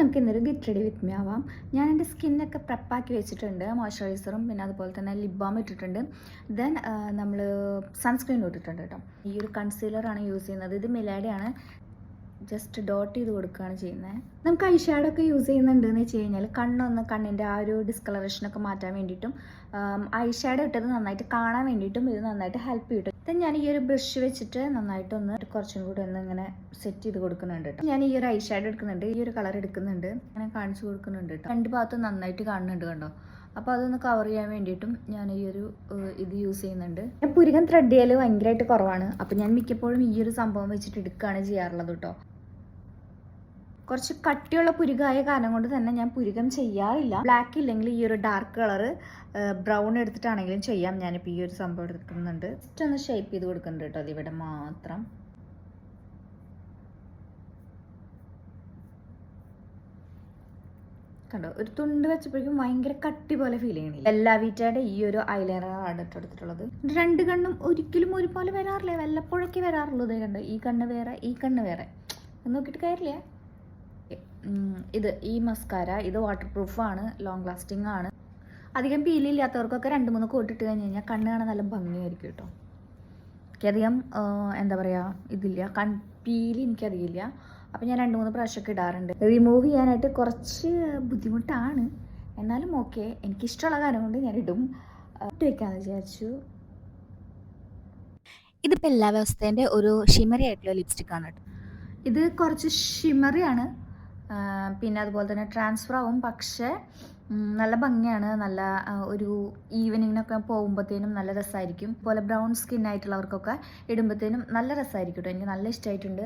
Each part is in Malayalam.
നമുക്ക് ഇന്നൊരു ഗെറ്റ് റെഡി വിത്ത് മീ ആവാം. ഞാൻ എൻ്റെ സ്കിന്നൊക്കെ പ്രെപ്പാക്കി വെച്ചിട്ടുണ്ട്. മോയ്സ്ചറൈസറും പിന്നെ അതുപോലെ തന്നെ ലിപ് ബാം ഇട്ടിട്ടുണ്ട്. ദെൻ നമ്മൾ സൺസ്ക്രീൻ ഇട്ടിട്ടുണ്ട് കേട്ടോ. ഈ ഒരു കൺസീലറാണ് യൂസ് ചെയ്യുന്നത്. ഇത് മിലാഡയാണ്. ജസ്റ്റ് ഡോട്ട് ചെയ്ത് കൊടുക്കുകയാണ് ചെയ്യുന്നത്. നമുക്ക് ഐ ഷാഡോ ഒക്കെ യൂസ് ചെയ്യുന്നുണ്ട് എന്ന് വെച്ച് കഴിഞ്ഞാൽ കണ്ണിൻ്റെ ആ ഒരു ഡിസ്കളറേഷനൊക്കെ മാറ്റാൻ വേണ്ടിയിട്ടും ഐ ഷാഡോ ഇട്ടത് നന്നായിട്ട് കാണാൻ വേണ്ടിയിട്ടും ഇത് നന്നായിട്ട് ഹെൽപ്പ് ചെയ്യും. ദെൻ ഞാൻ ഈ ഒരു ബ്രഷ് വെച്ചിട്ട് നന്നായിട്ടൊന്ന് കുറച്ചും കൂടി ഒന്ന് ഇങ്ങനെ സെറ്റ് ചെയ്ത് കൊടുക്കുന്നുണ്ട് കേട്ടോ. ഞാൻ ഈ ഒരു ഐ ഷാഡോ എടുക്കുന്നുണ്ട്, ഈ ഒരു കളർ എടുക്കുന്നുണ്ട്, അങ്ങനെ കാണിച്ചു കൊടുക്കുന്നുണ്ട് കേട്ടോ. രണ്ട് ഭാഗത്തും നന്നായിട്ട് കാണുന്നുണ്ട് കണ്ടോ. അപ്പോൾ അതൊന്ന് കവർ ചെയ്യാൻ വേണ്ടിയിട്ടും ഞാൻ ഈ ഒരു ഇത് യൂസ് ചെയ്യുന്നുണ്ട്. ഞാൻ പുരികം ത്രെഡ് ചെയ്യൽ ഭയങ്കരമായിട്ട് കുറവാണ്. അപ്പോൾ ഞാൻ മിക്കപ്പോഴും ഈ ഒരു സംഭവം വെച്ചിട്ട് എടുക്കുകയാണ് ചെയ്യാറുള്ളത് കേട്ടോ. കുറച്ച് കട്ടിയുള്ള പുരുകമായ കാരണം കൊണ്ട് തന്നെ ഞാൻ പുരുകം ചെയ്യാറില്ല. ബ്ലാക്ക് ഇല്ലെങ്കിൽ ഈ ഒരു ഡാർക്ക് കളർ ബ്രൗൺ എടുത്തിട്ടാണെങ്കിലും ചെയ്യാം. ഞാനിപ്പോൾ ഈ ഒരു സംഭവം എടുക്കുന്നുണ്ട്. ജസ്റ്റ് ഒന്ന് ഷേപ്പ് ചെയ്ത് കൊടുക്കുന്നുണ്ട് കേട്ടോ. അതിവിടെ മാത്രം കണ്ടോ, ഒരു തുണ്ട് വെച്ചപ്പോഴേക്കും ഭയങ്കര കട്ടി പോലെ ഫീൽ ചെയ്യണില്ല. എല്ലാ വീറ്റയുടെ ഈ ഒരു ഐലൈനറാണ് ഇട്ടെടുത്തിട്ടുള്ളത്. രണ്ട് കണ്ണും ഒരിക്കലും ഒരുപോലെ വരാറില്ല, വല്ലപ്പോഴൊക്കെ വരാറുള്ളൂ. ഇതേ കണ്ടോ, ഈ കണ്ണ് വേറെ ഈ കണ്ണ് വേറെ നോക്കിയിട്ട് കാര്യമില്ല. ഈ മസ്കാര ഇത് വാട്ടർ പ്രൂഫാണ്, ലോങ് ലാസ്റ്റിംഗ് ആണ്. അധികം പീലില്ലാത്തവർക്കൊക്കെ 2-3 കോട്ട് ഇട്ട് കഴിഞ്ഞ് കഴിഞ്ഞാൽ കണ്ണ് കാണാൻ നല്ല ഭംഗിയായിരിക്കും കേട്ടോ. എനിക്കധികം എന്താ പറയുക ഇതില്ല, പീലി എനിക്കറിയില്ല. അപ്പോൾ ഞാൻ 2-3 പ്രാവശ്യമൊക്കെ ഇടാറുണ്ട്. റിമൂവ് ചെയ്യാനായിട്ട് കുറച്ച് ബുദ്ധിമുട്ടാണ്, എന്നാലും ഓക്കെ, എനിക്കിഷ്ടമുള്ള കാര്യം കൊണ്ട് ഞാൻ ഇടും. ഇട്ട് വെക്കാമെന്ന് വിചാരിച്ചു. ഇതിപ്പോൾ എല്ലാ വ്യവസ്ഥേൻ്റെ ഒരു ഷിമറി ആയിട്ടുള്ള ലിപ്സ്റ്റിക്കാണ് കേട്ടോ. ഇത് കുറച്ച് ഷിമറിയാണ്, പിന്നെ അതുപോലെ തന്നെ ട്രാൻസ്ഫർ ആവും. പക്ഷേ നല്ല ഭംഗിയാണ്. നല്ല ഒരു ഈവനിങ്ങിനൊക്കെ പോകുമ്പോഴത്തേനും നല്ല രസമായിരിക്കും. അതുപോലെ ബ്രൗൺ സ്കിൻ ആയിട്ടുള്ളവർക്കൊക്കെ ഇടുമ്പോഴത്തേനും നല്ല രസമായിരിക്കും കേട്ടോ. എനിക്ക് നല്ല ഇഷ്ടമായിട്ടുണ്ട്.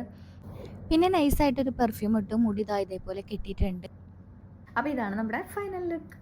പിന്നെ നൈസായിട്ടൊരു പെർഫ്യൂം ഇട്ട് മുടി ഇതേപോലെ കെട്ടിയിട്ടുണ്ട്. അപ്പോൾ ഇതാണ് നമ്മുടെ ഫൈനൽ ലുക്ക്.